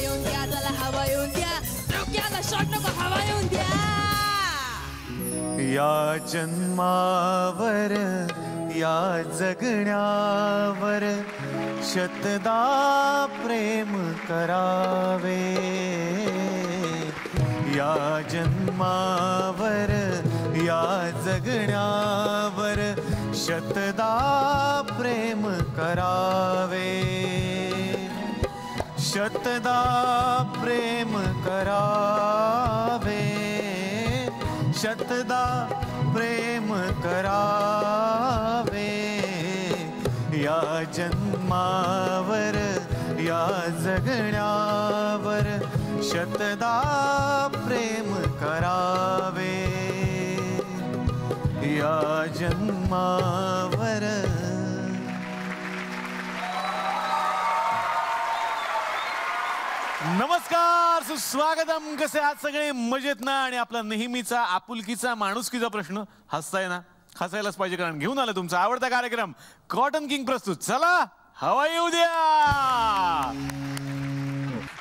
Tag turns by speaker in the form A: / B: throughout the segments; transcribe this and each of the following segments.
A: येऊन द्या, चला हवा येऊन द्या, डोक्याला शॉट नको, हवा येऊन द्या.
B: या जन्मावर या जगण्यावर शतदा प्रेम करावे. या जन्मावर या जगण्यावर शतदा प्रेम करावे. शतदा प्रेम करावे. शतदा प्रेम करावे. या जन्मावर या जगण्यावर शतदा प्रेम करावे. या जन्मावर. नमस्कार, सुस्वागतम. कसे आहात सगळे? मजेत ना? आणि आपला नेहमीचा आपुलकीचा माणुसकीचा प्रश्न, हसताय ना? हसायलाच पाहिजे, कारण घेऊन आला तुमचा आवडता कार्यक्रम कॉटन किंग प्रस्तुत. चला हवा येऊ द्या.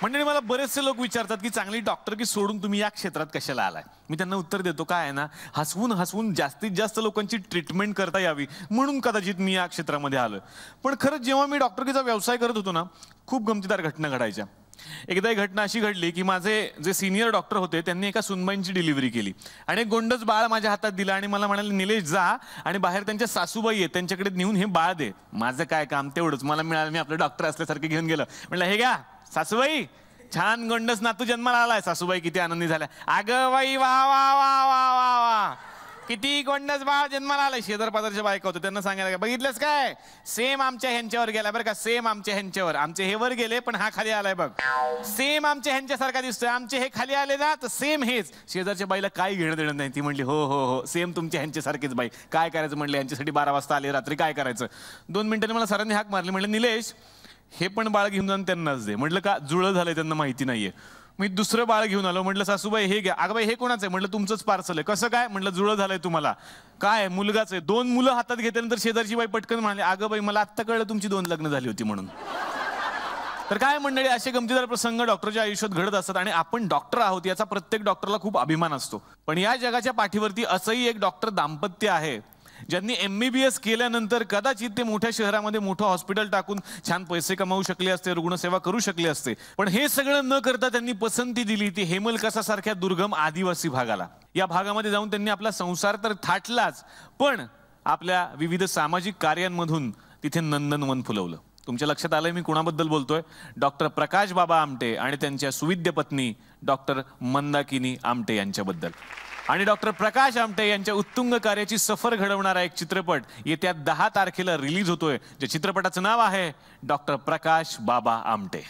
B: मंडळी, मला बरेचसे लोक विचारतात की चांगली डॉक्टरकी सोडून तुम्ही या क्षेत्रात कशाला आलाय. मी त्यांना उत्तर देतो, काय आहे ना, हसवून हसवून जास्तीत जास्त लोकांची ट्रीटमेंट करता यावी म्हणून कदाचित मी या क्षेत्रामध्ये आलो. पण खरंच जेव्हा मी डॉक्टरकीचा व्यवसाय करत होतो ना, खूप गमतीदार घटना घडायच्या. एकदा एक घटना अशी घडली की माझे जे सिनियर डॉक्टर होते त्यांनी एका सुनबाईंची डिलिव्हरी केली आणि एक गोंडस बाळ माझ्या हातात दिला आणि मला म्हणाले, निलेश जा आणि बाहेर त्यांच्या सासूबाई आहेत त्यांच्याकडे नेऊन हे बाळ दे. माझं काय काम, तेवढंच मला मिळालं. मी आपलं डॉक्टर असल्यासारखे घेऊन गेलो. म्हणलं, हे घ्या सासूबाई, छान गोंडस नातू जन्माला आलाय. सासूबाई किती आनंदी झाल्या. अगं बाई, वा वा वा वा वा वा, किती गोंडस बाळ जन्माला आलाय. शेजार पाजारच्या बायका होते, त्यांना सांगायला, बघितलंस काय, सेम आमच्या ह्यांच्यावर गेला बरं का, सेम आमच्या ह्यांच्यावर. आमचे हे वर गेले पण हा खाली आलाय बघ. सेम आमच्या ह्यांच्यासारखा दिसतोय. आमचे हे खाली आले ना तर सेम हेच. शेजारच्या बाईला काही घेणं देणं नाही. ती म्हणली, हो हो हो, सेम तुमच्या ह्यांच्यासारखेच बाई. काय करायचं म्हणले, यांच्यासाठी 12 वाजता आले रात्री, काय करायचं. 2 मिनिटांनी मला सरांनी हाक मारली. म्हणलं, निलेश हे पण बाळ घेऊन जाऊन त्यांनाच दे. म्हटलं, का जुळं झालंय त्यांना माहिती नाहीये. मी दुसरं बाळ घेऊन आलो. म्हटलं, सासूबाई हे घ्या. अगं बाई, हे कोणाचं आहे? म्हटलं, तुमचंच पार्सल आहे. कसं काय? म्हटलं, जुळं झालंय तुम्हाला. काय मुलगाच आहे. 2 मुलं हातात घेतल्यानंतर शेजारची बाई पटकन म्हणाली, अगं बाई, मला आत्ता कळलं तुमची 2 लग्न झाली होती म्हणून. तर काय मंडळी, असे गमतीदार प्रसंग डॉक्टरच्या आयुष्यात घडत असतात आणि आपण डॉक्टर आहोत याचा प्रत्येक डॉक्टरला खूप अभिमान असतो. पण या जगाच्या पाठीवरती असंही एक डॉक्टर दाम्पत्य आहे ज्यांनी MBBS केल्यानंतर कदाचित ते मोठ्या शहरामध्ये मोठं हॉस्पिटल टाकून छान पैसे कमावू शकले असते, रुग्णसेवा करू शकले असते. पण हे सगळं न करता त्यांनी पसंती दिली ती हेमलकसासारख्या दुर्गम आदिवासी भागाला. या भागामध्ये जाऊन त्यांनी आपला संसार तर थाटलाच, पण आपल्या विविध सामाजिक कार्यांमधून तिथे नंदनवन फुलवलं. तुमच्या लक्षात आलंय मी कुणाबद्दल बोलतोय? डॉक्टर प्रकाश बाबा आमटे आणि त्यांच्या सुविद्य पत्नी डॉक्टर मंदाकिनी आमटे यांच्याबद्दल. आणि डॉक्टर प्रकाश आमटे यांच्या उत्तुंग कार्याची सफर घडवणारा एक चित्रपट येत्या 10 तारखेला रिलीज होतोय, ज्या चित्रपटाचं नाव आहे डॉक्टर प्रकाश बाबा आमटे.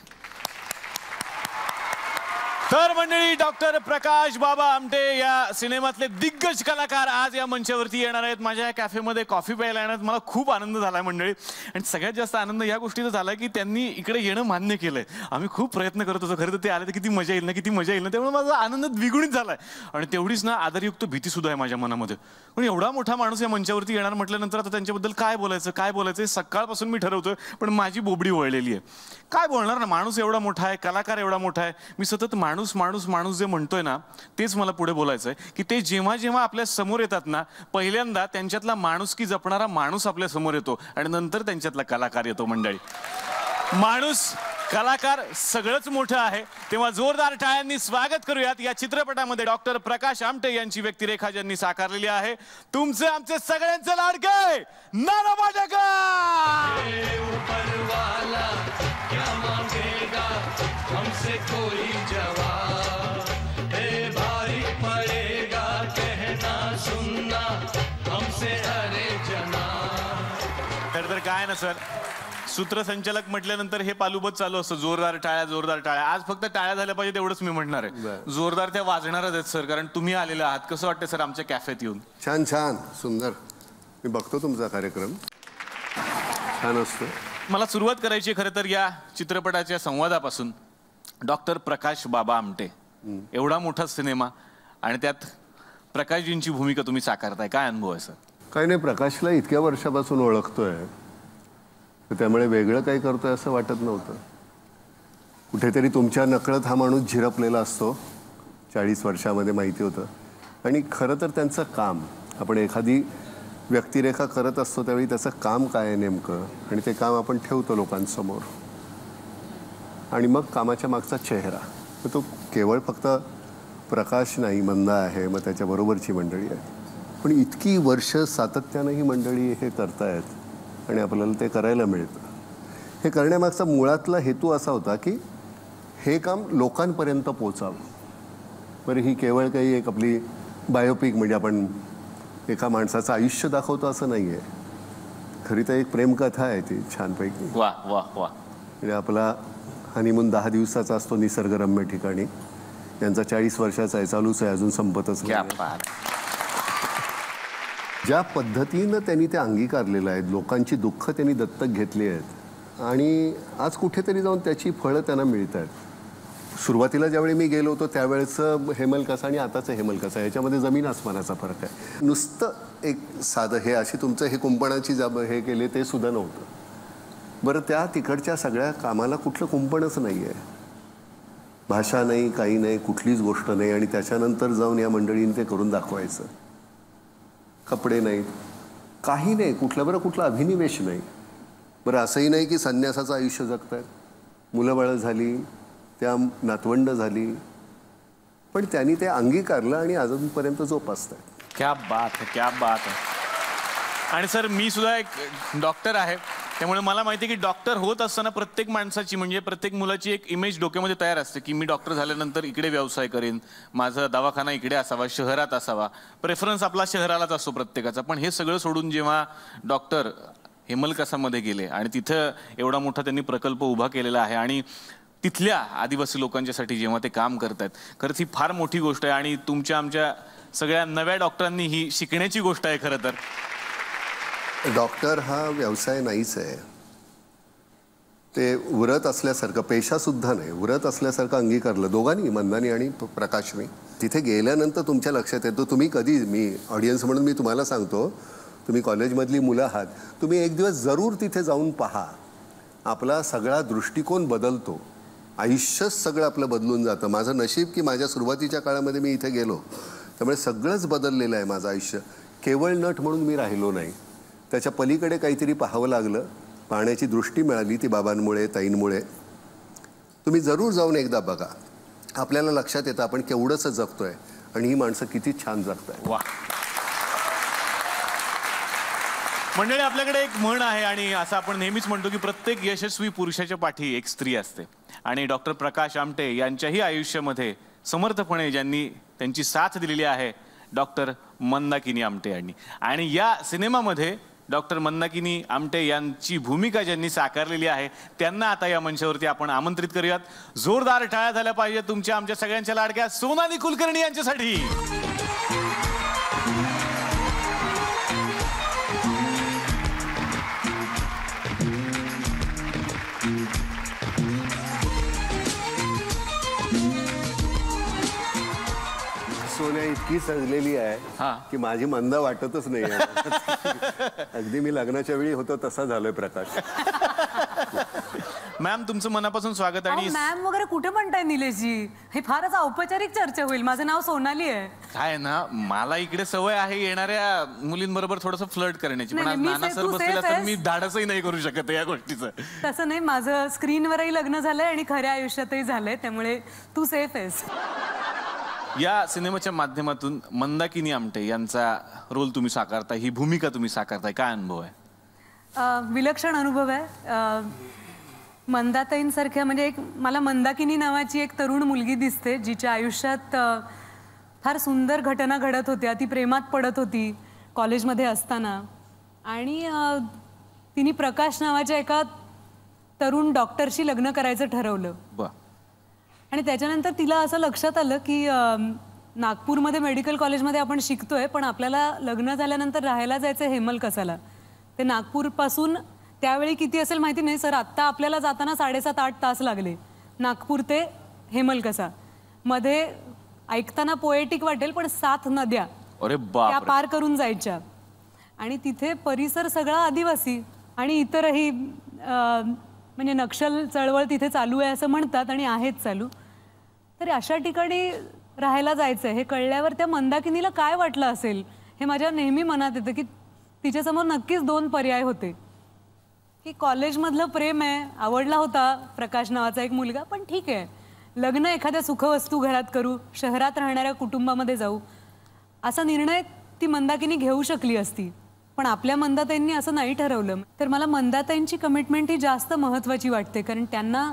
B: तर मंडळी, डॉक्टर प्रकाश बाबा आमटे या सिनेमातले दिग्गज कलाकार आज या मंचावरती येणार आहेत. माझ्या या कॅफेमध्ये कॉफी प्यायला येण्यात मला खूप आनंद झालाय मंडळी. आणि सगळ्यात जास्त आनंद या गोष्टीचा झाला की त्यांनी इकडे येणं मान्य केलंय. आम्ही खूप प्रयत्न करत होतो, खरं तर ते आले तर किती मजा येईल ना, किती मजा येईल ना. त्यामुळे माझा आनंद द्विगुणित झालाय. आणि तेवढीच ना आदरयुक्त भीती सुद्धा आहे माझ्या मनामध्ये. पण एवढा मोठा माणूस या मंचावरती येणार म्हटल्यानंतर आता त्यांच्याबद्दल काय बोलायचं सकाळपासून मी ठरवतोय, पण माझी बोबडी वळलेली आहे. काय बोलणार ना, माणूस एवढा मोठा आहे, कलाकार एवढा मोठा आहे. मी सतत माणूस माणूस माणूस जे म्हणतोय ना, तेच मला पुढे बोलायचंय की ते जेव्हा जेव्हा आपल्या समोर येतात ना, पहिल्यांदा त्यांच्यातला माणुसकी जपणारा माणूस आपल्या समोर येतो आणि नंतर त्यांच्यातला कलाकार येतो. मंडळी, माणूस कलाकार सगळंच मोठं आहे. तेव्हा जोरदार टाळ्यांनी स्वागत करूयात या चित्रपटामध्ये डॉक्टर प्रकाश आमटे यांची व्यक्तिरेखा ज्यांनी साकारलेली आहे. तुमचे आमचे सगळ्यांचे लाडके नाना पाटेकर. तर काय ना सर, सूत्रसंचालक म्हटल्यानंतर हे पालुबत चालू असतं, जोरदार टाळ्या जोरदार टाळ्या. आज फक्त टाळ्या झाल्या पाहिजे तेवढंच मी म्हणणार आहे. जोरदार त्या वाजणारच आहेत सर, कारण तुम्ही आलेले आहात. कसं वाटतं सर आमच्या कॅफेत येऊन?
C: छान छान, सुंदर. मी बघतो तुमचा कार्यक्रम, छान असतो.
B: मला सुरुवात करायची खरं तर या चित्रपटाच्या संवादापासून. डॉक्टर प्रकाश बाबा आमटे, एवढा मोठा सिनेमा आणि त्यात प्रकाशजींची भूमिका तुम्ही साकारताय, काय अनुभव आहे सर?
C: काही नाही, प्रकाशला इतक्या वर्षापासून ओळखतोय, त्यामुळे वेगळं काही करतोय असं वाटत नव्हतं. कुठेतरी तुमच्या नकळत हा माणूस झिरपलेला असतो. 40 वर्षामध्ये माहिती होतं. आणि खरं तर त्यांचं काम, आपण एखादी व्यक्तिरेखा करत असतो त्यावेळी त्याचं काम काय आहे नेमकं, आणि ते काम आपण ठेवतो लोकांसमोर, आणि मग कामाच्या मागचा चेहरा. तर तो केवळ फक्त प्रकाश नाही, मंदा आहे, मग त्याच्याबरोबरची मंडळी आहे. पण इतकी वर्ष सातत्यानं ही मंडळी हे करतायत आणि आपल्याला ते करायला मिळतं. हे करण्यामागचा मुळातला हेतू असा होता की हे काम लोकांपर्यंत पोचावं. बरं, ही केवळ काही एक आपली बायोपिक, म्हणजे आपण एका माणसाचं आयुष्य दाखवतो असं नाही आहे. खरी तर एक प्रेमकथा आहे ती छानपैकी.
B: वा वा वा.
C: म्हणजे आपला हनीमून 10 दिवसाचा असतो निसर्गरम्य ठिकाणी. यांचा 40 वर्षाचा आहे, चालूच आहे, अजून संपतच नाही. ज्या पद्धतीनं त्यांनी ते अंगीकारलेलं आहे, लोकांची दुःख त्यांनी दत्तक घेतली आहेत आणि आज कुठेतरी जाऊन त्याची फळं त्यांना मिळत आहेत. सुरुवातीला ज्यावेळी मी गेलो होतो त्यावेळेचं हेमलकसा आणि आताचं हेमलकसा याच्यामध्ये जमीन आसमानाचा फरक आहे. नुसतं एक साधं हे अशी तुमचं हे कुंपणाची हे केले ते सुद्धा नव्हतं. बरं, त्या तिकडच्या सगळ्या कामाला कुठलं कुंपणच नाही आहे, भाषा नाही, काही नाही, कुठलीच गोष्ट नाही. आणि त्याच्यानंतर जाऊन या मंडळींनी ते करून दाखवायचं. कपडे नाहीत, काही नाही, कुठला अभिनिवेश नाही. बरं, असंही नाही की संन्यासाचं आयुष्य जगतायत, मुलं बाळं झाली, त्या नातवंड झाली, पण त्यांनी ते अंगीकारलं आणि अजूनपर्यंत जोपासतायत.
B: क्या बात है, क्या बात है. आणि सर, मी सुद्धा एक डॉक्टर आहे, त्यामुळे मला माहिती आहे की डॉक्टर होत असताना प्रत्येक माणसाची, म्हणजे प्रत्येक मुलाची एक इमेज डोक्यामध्ये तयार असते की मी डॉक्टर झाल्यानंतर इकडे व्यवसाय करेन, माझा दवाखाना इकडे असावा, शहरात असावा. प्रेफरन्स आपला शहरालाच असतो प्रत्येकाचा. पण हे सगळं सोडून जेव्हा डॉक्टर हेमलकसामध्ये गेले आणि तिथं एवढा मोठा त्यांनी प्रकल्प उभा केलेला आहे आणि तिथल्या आदिवासी लोकांच्यासाठी जेव्हा ते काम करतायत, खरंच ही फार मोठी गोष्ट आहे. आणि तुमच्या आमच्या सगळ्या नव्या डॉक्टरांनी ही शिकण्याची गोष्ट आहे. खरं तर
C: डॉक्टर हा व्यवसाय नाहीच आहे, ते व्रत असल्यासारखं, पेशासुद्धा नाही, व्रत असल्यासारखं अंगीकारलं दोघांनी, मंदानी आणि प्रकाशने. तिथे गेल्यानंतर तुमच्या लक्षात येतो, तुम्ही कधी, मी ऑडियन्स म्हणून मी तुम्हाला सांगतो, तुम्ही कॉलेजमधली मुलं आहात, तुम्ही एक दिवस जरूर तिथे जाऊन पहा. आपला सगळा दृष्टिकोन बदलतो, आयुष्यच सगळं आपलं बदलून जातं. माझं नशीब की माझ्या सुरुवातीच्या काळामध्ये मी इथे गेलो, त्यामुळे सगळंच बदललेलं आहे माझं आयुष्य. केवळ नट म्हणून मी राहिलो नाही, त्याच्या पलीकडे काहीतरी पाहावं लागलं, पाहण्याची दृष्टी मिळाली ती बाबांमुळे, ताईंमुळे. तुम्ही जरूर जाऊन एकदा बघा, आपल्याला लक्षात येतं आपण केवढंच जगतोय आणि ही माणसं किती छान जगतायत.
B: वा. मंडळी, आपल्याकडे एक म्हण आहे आणि असं आपण नेहमीच म्हणतो की प्रत्येक यशस्वी पुरुषाच्या पाठी एक स्त्री असते. आणि डॉक्टर प्रकाश आमटे यांच्याही आयुष्यामध्ये समर्थपणे ज्यांनी त्यांची साथ दिलेली आहे, डॉक्टर मंदाकिनी आमटे यांनी. आणि या सिनेमामध्ये डॉक्टर मंदाकिनी आमटे यांची भूमिका ज्यांनी साकारलेली आहे त्यांना आता या मंचावरती आपण आमंत्रित करूयात. जोरदार टाळ्या झाल्या पाहिजे तुमच्या आमच्या सगळ्यांच्या लाडक्या सोनाली कुलकर्णी यांच्यासाठी.
C: सोन्या इतकी सजलेली आहे की माझी मंदा वाटतच नाही. अगदी मी लग्नाच्या वेळी होतो तसा झालोय प्रकाश.
B: मॅम, तुमचं मनापासून स्वागत. आणि
D: मॅम वगैरे कुठे म्हणताय निलेशजी, हे फारच औपचारिक चर्चा होईल. माझं नाव सोनाली आहे.
B: काय ना, मला इकडे सवय आहे येणाऱ्या मुलींबरोबर थोडंसं फ्लर्ट करण्याची, पण आज नाना सर बसलेला तर मी धाडसही नाही करू शकत या गोष्टीचं.
D: तसं नाही, माझं स्क्रीनवरही लग्न झालंय आणि खऱ्या आयुष्यातही झालंय, त्यामुळे तू सेफ आहेस.
B: या सिनेमाच्या माध्यमातून मंदाकिनी आमटे यांचा रोल तुम्ही साकारताय, ही भूमिका तुम्ही साकारताय, काय अनुभव आहे?
D: विलक्षण अनुभव आहे. मंदाताईंसारख्या, म्हणजे एक मला मंदाकिनी नावाची एक तरुण मुलगी दिसते जिच्या आयुष्यात फार सुंदर घटना घडत होत्या. ती प्रेमात पडत होती कॉलेजमध्ये असताना आणि तिने प्रकाश नावाच्या एका तरुण डॉक्टरशी लग्न करायचं ठरवलं. आणि त्याच्यानंतर तिला असं लक्षात आलं की नागपूरमध्ये मेडिकल कॉलेजमध्ये आपण शिकतोय, पण आपल्याला लग्न झाल्यानंतर राहायला जायचं हेमलकसाला. ते नागपूरपासून त्यावेळी किती असेल माहिती नाही सर, आत्ता आपल्याला जाताना 7.5-8 तास लागले नागपूर ते हेमलकसा. मध्ये ऐकताना पोएटिक वाटेल, पण 7 नद्या त्या पार करून जायच्या. आणि तिथे परिसर सगळा आदिवासी आणि इतरही म्हणजे नक्षल चळवळ तिथे चालू आहे असं म्हणतात आणि आहेच चालू. तर अशा ठिकाणी राहायला जायचं हे कळल्यावर त्या मंदाकिनीला काय वाटलं असेल हे माझ्या नेहमी मनात येतं की तिच्यासमोर नक्कीच 2 पर्याय होते की कॉलेजमधलं प्रेम आहे, आवडला होता प्रकाश नावाचा एक मुलगा, पण ठीक आहे लग्न एखाद्या सुखवस्तू घरात करू, शहरात राहणाऱ्या कुटुंबामध्ये जाऊ, असा निर्णय ती मंदाकिनी घेऊ शकली असती. पण आपल्या मंदाताईंनी असं नाही ठरवलं. तर मला मंदाताईंची कमिटमेंट ही जास्त महत्त्वाची वाटते, कारण त्यांना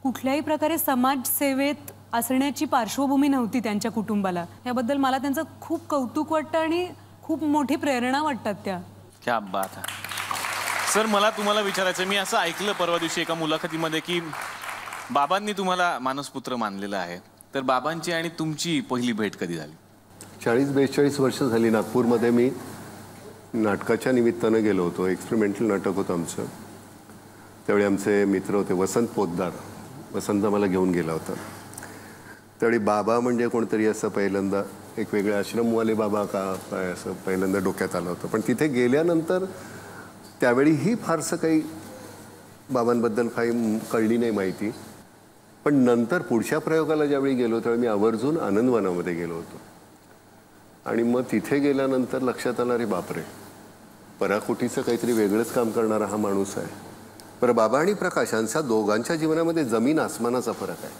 D: कुठल्याही प्रकारे समाजसेवेत असण्याची पार्श्वभूमी नव्हती त्यांच्या कुटुंबाला. याबद्दल मला त्यांचं खूप कौतुक वाटतं आणि खूप मोठी प्रेरणा वाटतात त्या.
B: क्या बात आहे. सर मला तुम्हाला विचारायचं, मी असं ऐकलं परवा दिवशी एका मुलाखतीमध्ये की बाबांनी तुम्हाला मानसपुत्र मानलेलं आहे, तर बाबांची आणि तुमची पहिली भेट कधी झाली?
C: 40-42 वर्ष झाली. नागपूरमध्ये मी नाटकाच्या निमित्तानं गेलो होतो. एक्सपेरिमेंटल नाटक होतं आमचं. त्यावेळी आमचे मित्र होते वसंत पोद्दार. वसंत मला घेऊन गेला होता. त्यावेळी बाबा म्हणजे कोणतरी असं पहिल्यांदा एक वेगळे आश्रमवाले बाबा का काय असं पहिल्यांदा डोक्यात आलं होतं. पण तिथे गेल्यानंतर त्यावेळीही फारसं काही बाबांबद्दल काही कळली नाही माहिती. पण नंतर पुढच्या प्रयोगाला ज्यावेळी गेलो त्यावेळी मी आवर्जून आनंदवनामध्ये गेलो होतो. आणि मग तिथे गेल्यानंतर लक्षात आलं, अरे बापरे, पराकोटीचं काहीतरी वेगळंच काम करणारा हा माणूस आहे. बरं, बाबा आणि प्रकाश यांच्या दोघांच्या जीवनामध्ये जमीन आसमानाचा फरक आहे.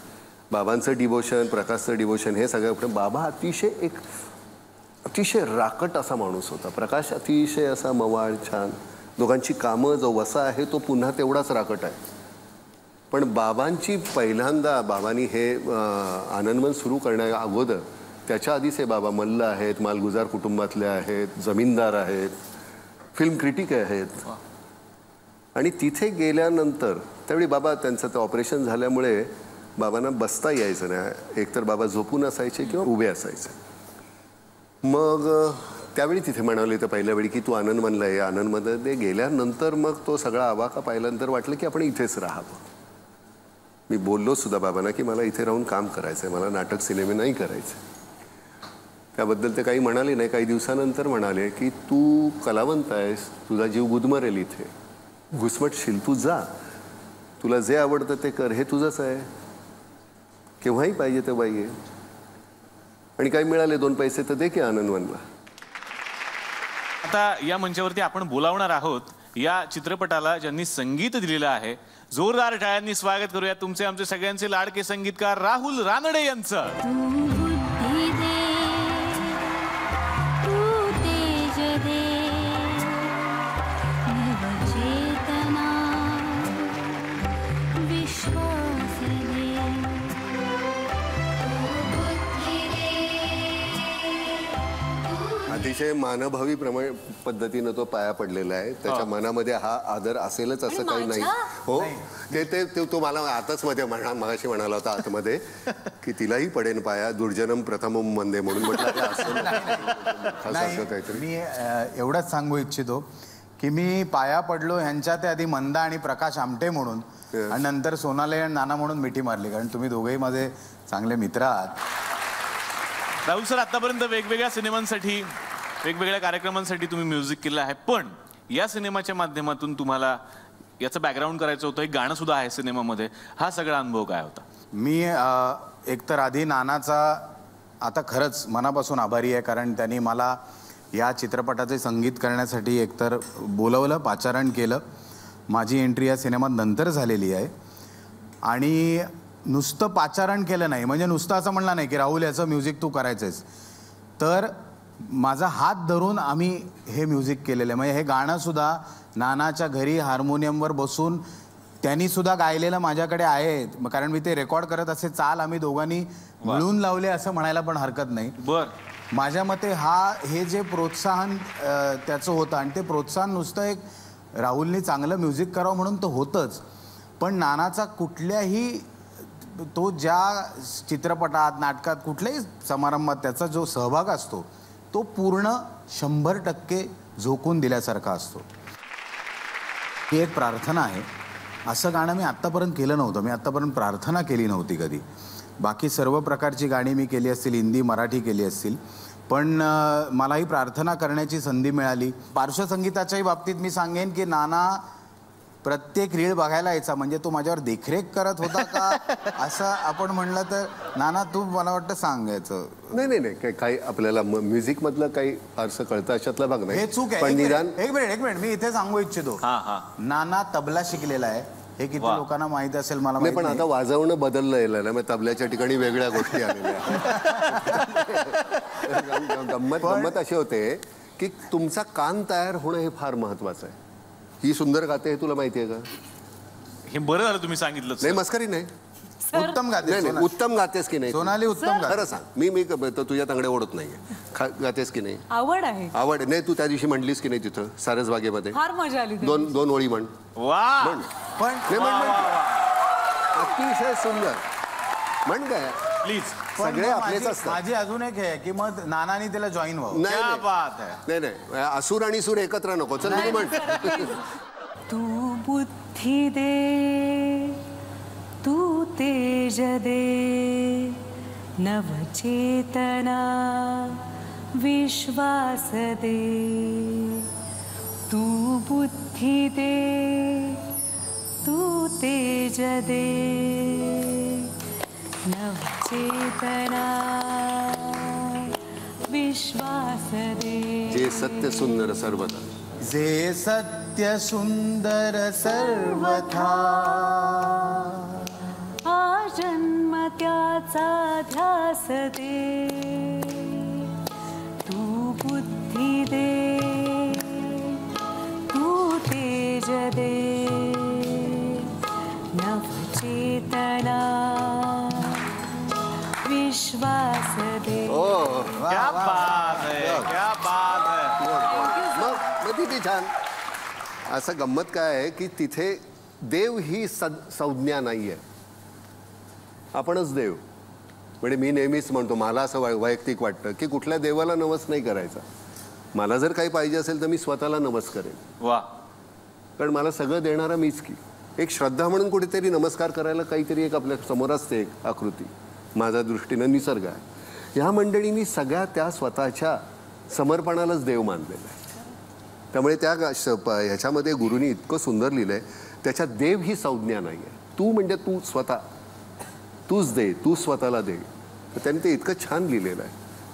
C: बाबांचं डिवोशन, प्रकाशचं डिवोशन हे सगळं. बाबा अतिशय राकट असा माणूस होता. प्रकाश अतिशय असा मवाळ छान. दोघांची कामं, जो वसा आहे तो पुन्हा तेवढाच राकट आहे. पण बाबांची पहिल्यांदा बाबांनी हे आनंदवन सुरू करण्या अगोदर त्याच्या आधीच हे बाबा मल्ल आहेत, मालगुजार कुटुंबातले आहेत, जमीनदार आहेत, फिल्म क्रिटिक आहेत. आणि तिथे गेल्यानंतर त्यावेळी बाबा त्यांचं ते ऑपरेशन झाल्यामुळे बाबांना बसता यायचं नाही. एकतर बाबा झोपून असायचे किंवा उभे असायचे. मग त्यावेळी तिथे म्हणाले तर पहिल्या वेळी की तू आनंदवनला आहे. आनंदमध्ये गेल्यानंतर मग तो सगळा आवाका पाहिल्यानंतर वाटलं की आपण इथेच राहावं. मी बोललो सुद्धा बाबांना की मला इथे राहून काम करायचं आहे, मला नाटक सिनेमे नाही करायचे. त्याबद्दल ते काही म्हणाले नाही. काही दिवसानंतर म्हणाले की तू कलावंत आहेस, तुझा जीव गुदमरेल इथे, घुसमटशील, तू जा, तुला जे आवडतं ते कर, हे तुझंच आहे, केव्हाही पाहिजे तेव्हा ये. आणि काही मिळाले 2 पैसे तर दे की आनंदवनला.
B: आता या मंचावरती आपण बोलावणार आहोत या चित्रपटाला ज्यांनी संगीत दिलेलं आहे. जोरदार टाळ्यांनी स्वागत करूया तुमचे आमचे सगळ्यांचे लाडके संगीतकार राहुल रानडे यांचं.
C: अतिशय मानभावी पद्धतीनं तो पाया पडलेला आहे. त्याच्या मनामध्ये हा आदर असेलच असं काही नाही. हो, ते तो मला आताच मध्ये मगाशी म्हणाला होता आतमध्ये की तिलाही पडेन पाया, दुर्जनम प्रथमम वंदे म्हणून. म्हटलं काहीतरी.
E: मी एवढंच सांगू इच्छितो की मी पाया पडलो ह्यांच्या त्या आधी मंदा आणि प्रकाश आमटे म्हणून, आणि नंतर सोनाली आणि नाना म्हणून मिठी मारली, कारण तुम्ही दोघेही माझे चांगले मित्र आहात.
B: राहुल सर, आतापर्यंत वेगवेगळ्या सिनेमांसाठी, वेगवेगळ्या कार्यक्रमांसाठी तुम्ही म्युझिक केलं आहे, पण या सिनेमाच्या माध्यमातून तुम्हाला याचं बॅकग्राऊंड करायचं होतं, एक गाणं सुद्धा आहे सिनेमामध्ये. हा सगळा अनुभव काय होता?
E: मी एकतर आधी नानाचा आता खरंच मनापासून आभारी आहे, कारण त्यांनी मला या चित्रपटाचे संगीत करण्यासाठी एकतर बोलवलं, पाचारण केलं. माझी एंट्री या सिनेमात नंतर झालेली आहे. आणि नुसतं पाचारण केलं नाही, म्हणजे नुसतं असं म्हणलं नाही की राहुल याचं म्युझिक तू करायचंयस, तर माझा हात धरून आम्ही हे म्युझिक केलेलं आहे. म्हणजे हे गाणंसुद्धा नानाच्या घरी हार्मोनियमवर बसून त्यांनीसुद्धा गायलेलं माझ्याकडे आहे, कारण मी ते रेकॉर्ड करत असे चाल आम्ही दोघांनी मिळून लावले असं म्हणायला पण हरकत नाही. माझ्या मते हे जे प्रोत्साहन त्याचं होतं, आणि ते प्रोत्साहन नुसतं एक राहुलनी चांगलं म्युझिक करावं म्हणून तर होतंच, पण नानाचा कुठल्याही तो ज्या चित्रपटात, नाटकात, कुठल्याही समारंभात त्याचा जो सहभाग असतो तो पूर्ण 100% झोकून दिल्यासारखा असतो. ही एक प्रार्थना आहे. असं गाणं मी आत्तापर्यंत केलं नव्हतं. मी आत्तापर्यंत प्रार्थना केली नव्हती कधी. बाकी सर्व प्रकारची गाणी मी केली असतील, हिंदी मराठी केली असतील, पण मला ही प्रार्थना करण्याची संधी मिळाली. पार्श्वसंगीताच्याही बाबतीत मी सांगेन की नाना प्रत्येक रीळ बघायला यायचा. म्हणजे तो माझ्यावर देखरेख करत होता का असं आपण म्हणलं तर नाना तू मला वाटतं सांगायचं.
C: नाही काही आपल्याला म्युझिक मधलं काही फारसं कळतं अशातला भाग
E: हे
C: नाही.
E: चूक आहे.
C: पण निदान
E: एक मिनिट मी इथे सांगू इच्छितो. नाना तबला शिकलेला आहे. हे किती लोकांना माहिती असेल मला
C: नाही,
E: माहित
C: पण
E: नाही.
C: आता वाजवणं बदललं येलं ना, मग तबल्याच्या ठिकाणी वेगळ्या गोष्टी आलेल्या. गंमत अशी होते की तुमचा कान तयार होणं हे फार महत्वाचं आहे. ही सुंदर गाते हे तुला माहिती आहे का?
B: हे बरं झालं तुम्ही सांगितलं.
C: नाही मस्करी नाही.
E: उत्तम गाते.
C: नाही उत्तम गातेस की नाही?
E: सोनाली उत्तम गाते.
C: खरं सांग. मी तुझ्या तांगडे ओढत नाहीये. गातेस की नाही?
D: आवड आहे.
C: आवड नाही. तू त्या दिवशी म्हणलीस की नाही तिथं सारसबागेमध्ये?
D: फार मजा आली.
C: दोन ओळी म्हण.
B: वा
C: म्हण.
E: पण
C: नाही, म्हण. अतिशय सुंदर म्हण काय.
B: प्लीज.
C: सगळे आपलेच असतात.
E: माझी अजून एक आहे की मग नानानी त्याला जॉईन व्हावं.
C: नाही,
B: क्या
C: नाही.
B: बात है.
C: नाही असुर आणि सूर एकत्र नको. चल तू म्हण.
D: तू बुद्धी दे, तू तेज दे, नवचेतना विश्वास दे. तू बुद्धी दे, तू तेज दे, नवचेतना विश्वास दे.
C: जे सत्य सुंदर सर्वदा.
E: जे सत्य सुंदर सर्वथा.
D: हा जन्म त्याचा ध्यास दे. तू बुद्धी दे, तू तेज दे, नवचेतना विश्वास दे.
B: क्या बात है, क्या बात है.
C: मग किती छान. असं गंमत काय आहे की तिथे देव ही संज्ञा नाहीये. आपणच देव. म्हणजे मी नेहमीच म्हणतो, मला असं वैयक्तिक वाटतं की कुठल्या देवाला नवस नाही करायचा. मला जर काही पाहिजे असेल तर मी स्वतःला नवस करेन.
B: वा.
C: कारण मला सगळं देणारा मीच की. एक श्रद्धा म्हणून कुठेतरी नमस्कार करायला काहीतरी एक आपल्या समोर असते एक आकृती. माझ्या दृष्टीनं निसर्ग आहे. ह्या मंडळींनी सगळ्या त्या स्वतःच्या समर्पणालाच देव मानलेलं आहे. त्यामुळे त्या ह्याच्यामध्ये गुरुनी इतकं सुंदर लिहिलंय. त्याच्यात देव ही संज्ञा नाही आहे. तू म्हणजे तू स्वतः. तूच दे, तू स्वतःला दे. तर त्यांनी ते इतकं छान लिहिलेलं आहे.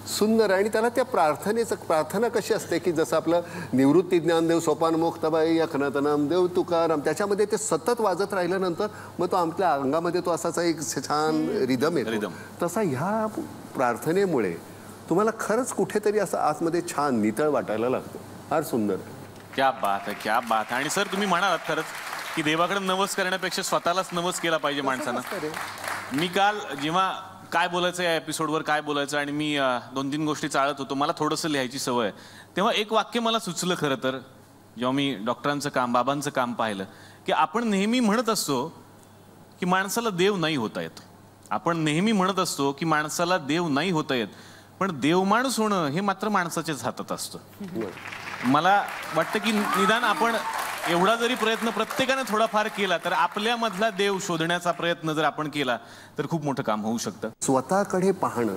C: सुंदर. आणि त्याला त्या प्रार्थना कशी असते की जसं आपलं निवृत्ती ज्ञानदेव सोपान मुक्ताबाई यखनातनाम देव तुकाराम, त्याच्यामध्ये ते सतत वाजत राहिल्यानंतर मग तो आपल्या अंगामध्ये तो असाचा एक छान रिदम येतो. तसा ह्या प्रार्थनेमुळे तुम्हाला खरंच कुठेतरी असं आतमध्ये छान नितळ वाटायला लागतं. फार सुंदर.
B: क्या बात है, क्या बात है. आणि सर तुम्ही म्हणालात खरंच की देवाकडे नवस करण्यापेक्षा स्वतःलाच नवस केला पाहिजे माणसानं. मी काल जेव्हा काय बोलायचं या एपिसोडवर काय बोलायचं आणि मी 2-3 गोष्टी चाळत होतो. मला थोडंसं लिहायची सवय आहे. तेव्हा एक वाक्य मला सुचलं खरं तर, जेव्हा मी डॉक्टरांचं काम बाबांचं काम पाहिलं की आपण नेहमी म्हणत असतो की माणसाला देव नाही होता येत. आपण नेहमी म्हणत असतो की माणसाला देव नाही होता येत. पण देव माणूस होणं हे मात्र माणसाच्याच हातात असतं. मला वाटतं की निदान आपण एवढा जरी प्रयत्न प्रत्येकाने थोडाफार केला तर आपल्यामधला देव शोधण्याचा प्रयत्न जर आपण केला तर खूप मोठं काम होऊ शकतं.
C: स्वतःकडे पाहणं,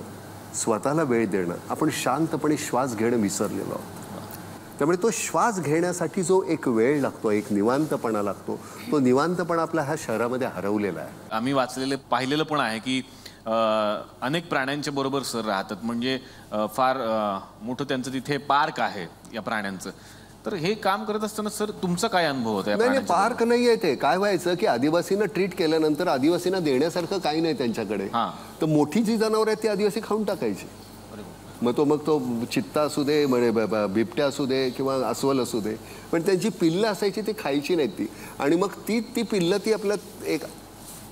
C: स्वतःला वेळ देणं. आपण शांतपणे श्वास घेणं विसरलेलो आहोत. त्यामुळे तो श्वास घेण्यासाठी जो एक वेळ लागतो, एक निवांतपणा लागतो, तो निवांतपणा आपल्या ह्या शहरामध्ये हरवलेला आहे.
B: आम्ही वाचलेलं पाहिलेलं पण आहे की अनेक प्राण्यांच्या बरोबर सर राहतात. म्हणजे फार मोठं त्यांचं तिथे पार्क आहे या प्राण्यांचं. तर हे काम करत असताना सर तुमचा काय अनुभव होता?
C: नाही पार्क नाही आहे ते. काय व्हायचं की आदिवासींना ट्रीट केल्यानंतर आदिवासींना देण्यासारखं काही नाही त्यांच्याकडे. तर मोठी जी जनावर आहेत ती आदिवासी खाऊन टाकायची. मग तो चित्ता असू दे, बिबट्या असू दे किंवा अस्वल असू दे, पण त्यांची पिल्लं असायची ती खायची नाहीत ती. आणि मग ती पिल्लं ती आपल्या एक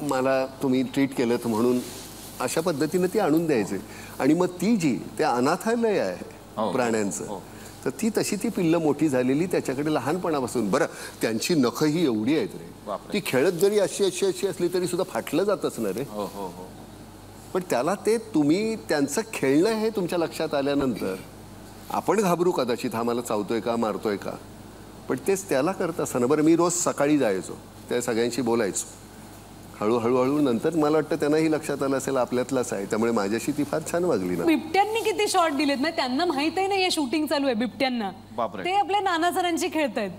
C: मला तुम्ही ट्रीट केलं म्हणून अशा पद्धतीनं ती आणून द्यायचे. आणि मग ती जी त्या अनाथालय आहे प्राण्यांचं, तर ती तशी ती पिल्लं मोठी झालेली त्याच्याकडे लहानपणापासून. बरं त्यांची नखं ही एवढी आहेत रे, ती खेळत जरी अशी असली तरी सुद्धा फाटलं जातच ना रे. पण त्याला ते तुम्ही त्यांचं खेळणं हे तुमच्या लक्षात आल्यानंतर आपण घाबरू कदाचित, हा मला चावतोय का मारतोय का, पण तेच त्याला करत असताना. बरं मी रोज सकाळी जायचो, त्या सगळ्यांशी बोलायचो. हळूहळू नंतर मला वाटतं त्यांनाही लक्षात आलं असेल आपल्यातलाच आहे, त्यामुळे माझ्याशी ती फार छान वागली ना.
D: बिबट्यांनी किती शॉट दिलेत ना, त्यांना माहितही नाही शूटिंग चालू आहे बिबट्यांना. ते आपल्या नाना सरांची खेळतायत.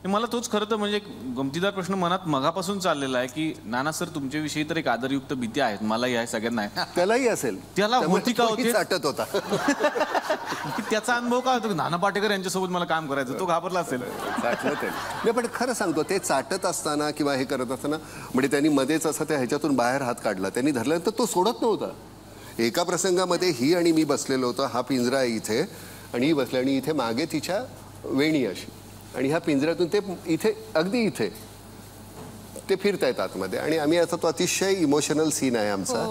B: मला तोच खरं तर म्हणजे एक गमतीदार प्रश्न मनात मगापासून चाललेला आहे की नाना सर तुमच्याविषयी तर एक आदरयुक्त भीती आहेत, मलाही आहे, सगळ्यांना आहे.
C: त्यालाही असेल,
B: त्याला होती का होती
C: चाटत होता.
B: त्याचा अनुभव काय होतो? नाना पाटेकर यांच्यासोबत मला काम करायचं, तो घाबरला असेल.
C: चाटलं ते नाही, पण खरं सांगतो ते चाटत असताना किंवा हे करत असताना म्हणजे त्यांनी मध्येच असं त्या ह्याच्यातून बाहेर हात काढला, त्यांनी धरल्यानंतर तो सोडत नव्हता. एका प्रसंगामध्ये ही आणि मी बसलेलो होतो, हा पिंजरा आहे इथे आणि ही बसली आणि इथे मागे तिच्या वेणी अशी, आणि ह्या पिंजऱ्यातून ते इथे अगदी इथे ते फिरतायत आतमध्ये आणि आम्ही आता तो अतिशय इमोशनल सीन आहे आमचा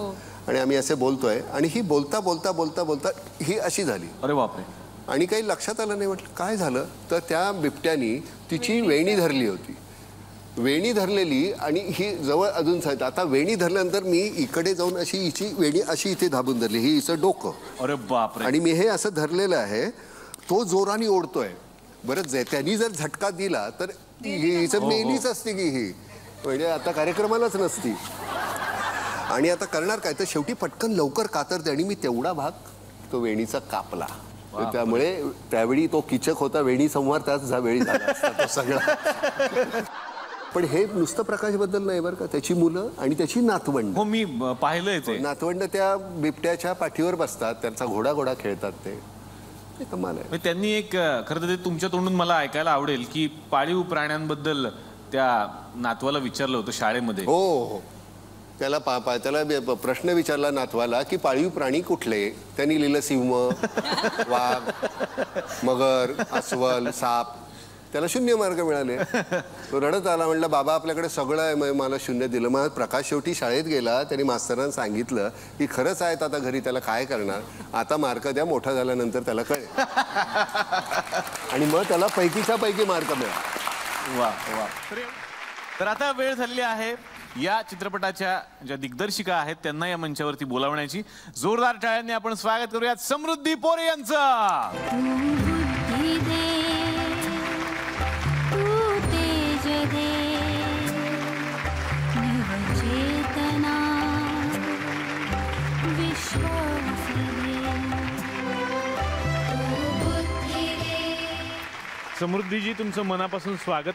C: आणि आम्ही असे बोलतोय आणि ही बोलता बोलता बोलता बोलता ही अशी झाली.
B: अरे बापरे.
C: आणि काही लक्षात आलं नाही, म्हटलं काय झालं, तर त्या बिबट्यानी तिची वेणी धरली होती, वेणी धरलेली आणि ही जवळ अजून साईड. आता वेणी धरल्यानंतर मी इकडे जाऊन अशी हिची वेणी अशी इथे दाबून धरली, ही हिचं डोकं.
B: अरे बापरे.
C: आणि मी हे असं धरलेलं आहे, तो जोराने ओढतोय. बरं त्यांनी जर झटका दिला तर हिचं मेलीच असते की ही, म्हणजे आता कार्यक्रमालाच नसती. आणि आता करणार काय, तर शेवटी पटकन लवकर कातरते आणि मी तेवढा भाग तो वेणीचा कापला. त्यामुळे त्यावेळी तो किचक होता, वेणी संवार त्याच वेळी झाला असता तो सगळा. पण हे नुसतं प्रकाशबद्दल नाही बरं का, त्याची मुलं आणि त्याची नातवंड.
B: हो मी पाहिलंय ते.
C: नातवंड त्या बिबट्याच्या पाठीवर बसतात, त्यांचा घोडा घोडा खेळतात, ते कमाल आहे.
B: त्यांनी एक खरं तर ते तुमच्या तोंडून मला ऐकायला आवडेल की पाळीव प्राण्यांबद्दल त्या नातवाला विचारलं होतं शाळेमध्ये.
C: हो, त्याला त्याला प्रश्न विचारला नातवाला की पाळीव प्राणी कुठले. त्यांनी लिहिलं सिंह, वाघ, मगर, अस्वल, साप. त्याला 0 मार्क मिळाले. तो रडत आला, म्हणला बाबा आपल्याकडे सगळं आहे, मग मला 0 दिलं. मग प्रकाश शेवटी शाळेत गेला, त्यांनी मास्तरांना सांगितलं की खरंच आहेत आता घरी, त्याला काय करणार, आता मार्क द्या, मोठा झाल्यानंतर त्याला कळेल. आणि मग त्याला पैकीच्या पैकी मार्क मिळाला.
B: वा वा. तर आता वेळ झालेली आहे या चित्रपटाच्या ज्या दिग्दर्शिका आहेत त्यांना या मंचावरती बोलावण्याची. जोरदार टाळ्यांनी आपण स्वागत करूयात समृद्धी पोरे यांचं. समृद्धीजी तुमचं मनापासून स्वागत.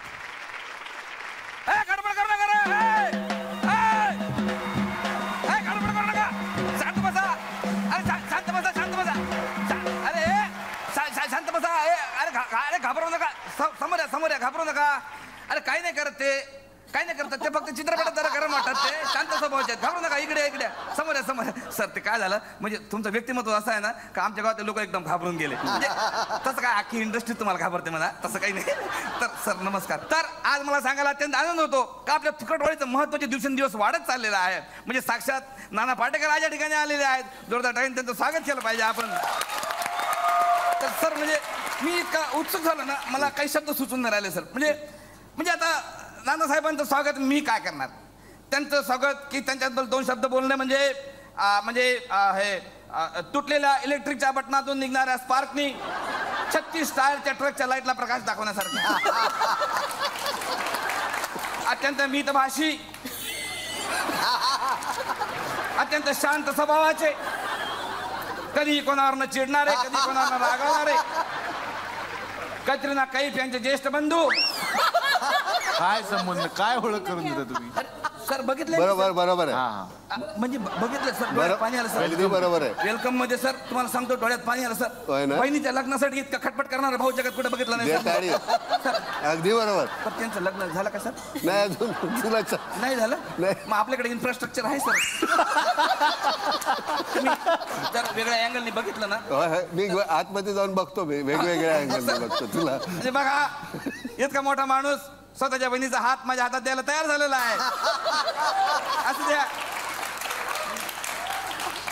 F: घाबरू नका, समोर या, घाबरू नका. अरे काही नाही करत ते, काही नाही करतात ते, फक्त चित्रपटात जरा गरम वाटतात ते, शांत स्वभावाचे आहेत. घाबरू नका, इकडे इकडे समोर या, समोर. सर ते काय झालं म्हणजे तुमचं व्यक्तिमत्व असं आहे ना का आमच्या गावातले लोक एकदम घाबरून गेले. म्हणजे तसं काय अख्खी इंडस्ट्री तुम्हाला घाबरते म्हणा, तसं काही नाही. तर सर नमस्कार. तर आज मला सांगायला अत्यंत आनंद होतो का आपल्या फुकटवाडीचं महत्वाचे दिवसेंदिवस वाढत चाललेलं आहे. म्हणजे साक्षात नाना पाटेकर आज या ठिकाणी आलेले आहेत. जोरदार टाळ्यांनी त्यांचं स्वागत केलं पाहिजे आपण. तर सर म्हणजे मी इतका उत्सुक झालो ना, मला काही शब्द सुचून नाही राहिले सर. म्हणजे आता नानासाहेबांचं स्वागत मी काय करणार, त्यांचं स्वागत की त्यांच्याबद्दल 2 शब्द बोलणे म्हणजे हे तुटलेल्या इलेक्ट्रिकच्या बटनातून निघणाऱ्या स्पार्कनी 36 टायरच्या ट्रकच्या लाईटला प्रकाश दाखवण्यासारखं. अत्यंत मितभाषी, अत्यंत शांत स्वभावाचे, कधी कोणावर न चिडणारे, कधी कोणावर न रागवणारे. कतरिना कैफ यांचे ज्येष्ठ बंधू.
B: काय संबंध, काय ओळख करून देता तुम्ही?
F: सर बघितलं
C: बरोबर आहे.
F: म्हणजे बघितलं सर, डोळ्यात पाणी आलं सर.
C: बरोबर आहे.
F: वेलकम मध्ये सर तुम्हाला सांगतो डोळ्यात पाणी आलं सर. बहिणीच्या लग्नासाठी इतका खटपट करणारा भाऊ जगात कुठे बघितलं नाही सर.
C: अगदी बरोबर.
F: पण त्यांचं लग्न झालं का सर?
C: नाही अजून
F: नाही झालं. मग आपल्याकडे इन्फ्रास्ट्रक्चर आहे सर. तुम्ही जर वेगळ्या अँगलनी बघितलं ना,
C: मी आतमध्ये जाऊन बघतो, मी वेगवेगळ्या अँगलने बघतो तुला.
F: म्हणजे बघा इतका मोठा माणूस स्वतःच्या बहिणीचा हात माझ्या हातात द्यायला तयार झालेला आहे. असं द्या,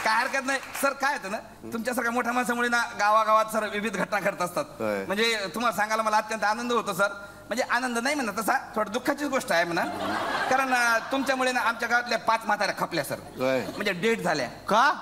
F: काय हरकत नाही सर. काय होतं ना, तुमच्यासारख्या मोठ्या माणसामुळे ना गावागावात सर विविध घटना घडत असतात. म्हणजे तुम्हाला सांगायला मला अत्यंत आनंद होतो सर. म्हणजे आनंद नाही म्हणा तसा, थोडं दुःखाचीच गोष्ट आहे म्हणा. कारण तुमच्यामुळे ना आमच्या गावातल्या 5 म्हाताऱ्या खपल्या सर. म्हणजे डेट झाल्या.
B: का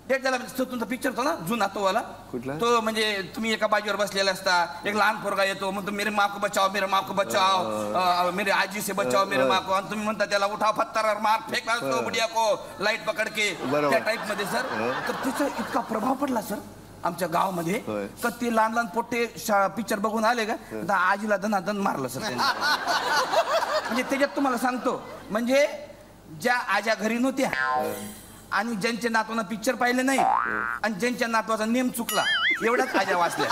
F: डेट झाला म्हणजे तुमचा पिक्चर होता ना जुना तो वाला,
C: कुठला?
F: तो म्हणजे तुम्ही एका बाजूवर बसलेला असता, एक लहान पोरगा येतो म्हणतो मेरे माँ को बचाओ, मेरे माँ को बचाओ, मेरे आजी से बचाओ, मेरे माँ को. आणि तुम्ही म्हणता त्याला उठाव पत्थर मार फेका तो बुढ़िया को लाईट पकड के, त्या टाईप मध्ये सर. तर तिचा इतका प्रभाव पडला सर. आमच्या गावामध्ये
C: होय.
F: तर ते लहान लहान पोट्टे पिक्चर बघून आले का तर आजीला दनादन मारलं सर त्यांनी. म्हणजे त्याच्यात तुम्हाला सांगतो म्हणजे ज्या आज्या घरी नव्हत्या आणि ज्यांच्या नातवानं पिक्चर पाहिले नाही आणि ज्यांच्या नातवाचा नेम चुकला एवढ्याच आज्या वाचल्या.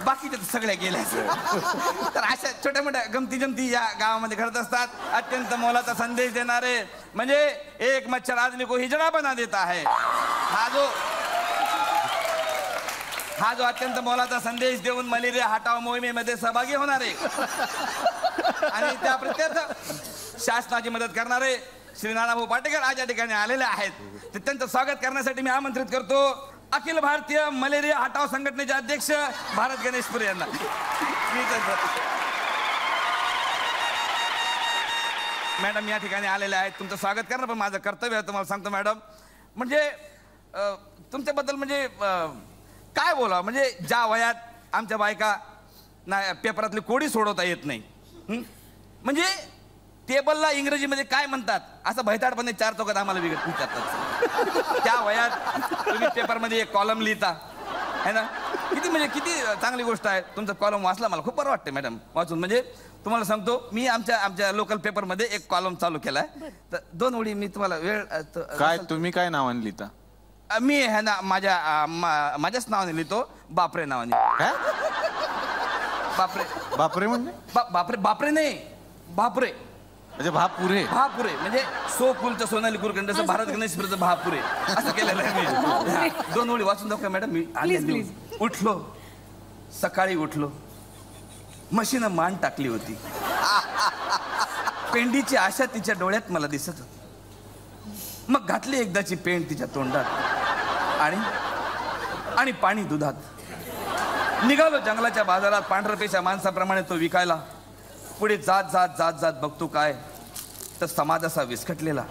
F: बाकीच्या सगळ्या गेल्या. तर अशा छोट्या मोठ्या गमती जमती या गावामध्ये घडत असतात. अत्यंत मोलाचा संदेश देणारे म्हणजे एक मच्छर आदमी को हिजड़ा बना देता है हा जो अत्यंत मोलाचा संदेश देऊन मलेरिया हटाव मोहिमेमध्ये सहभागी होणारे आणि त्या प्रत्यर्थ शासनाची मदत करणारे श्री नानाभाऊ पाटेकर आज या ठिकाणी आलेले आहेत. तर त्यांचं स्वागत करण्यासाठी मी आमंत्रित करतो अखिल भारतीय मलेरिया हटाव संघटनेचे अध्यक्ष भारत गणेशपुरे यांना. मॅडम या ठिकाणी आलेले आहेत. तुमचं स्वागत करणं पण माझं कर्तव्य आहे तुम्हाला सांगतो मॅडम. म्हणजे तुमच्याबद्दल म्हणजे काय बोला म्हणजे ज्या वयात आमच्या बायका ना पेपरातली कोडी सोडवता येत नाही म्हणजे टेबलला इंग्रजीमध्ये काय म्हणतात असं भैताडपणे 4 चौकात आम्हाला विचारतात. त्या वयात तुम्ही पेपरमध्ये एक कॉलम लिहिता है ना. किती चांगली गोष्ट आहे. तुमचा कॉलम वाचला मला खूप बरं वाटतं मॅडम वाचून. म्हणजे तुम्हाला सांगतो मी आमच्या लोकल पेपरमध्ये एक कॉलम चालू केलाय. तर 2 ओळी मी तुम्हाला वेळ
B: काय तुम्ही काय नावाने लिहिता?
F: मी है ना माझ्याच नावाने लिहितो बापरे नावाने. बापरे
B: बापरे म्हणजे
F: बापरे बापरे नाही बापरे
B: म्हणजे भापुरे.
F: भापुरे म्हणजे सोकुलचं सोनाली कुलकर्णीचं भारत गणेशपुरेचं भापुरे असं केलेलं आहे मी. 2 ओळी वाचून दाखवा मॅडम. मी उठलो सकाळी उठलो म्हशीनं मान टाकली होती पेंडीची आशा तिच्या डोळ्यात मला दिसत होती. मग घातली एकदाची पेंड तिच्या तोंडात आणि पाणी दुधात निघालो जंगलाच्या बाजारात. पांढरपेशा माणसाप्रमाणे तो विकायला. पुढे जात जात जात जात बघतो काय तर समाज असा विस्कटलेला.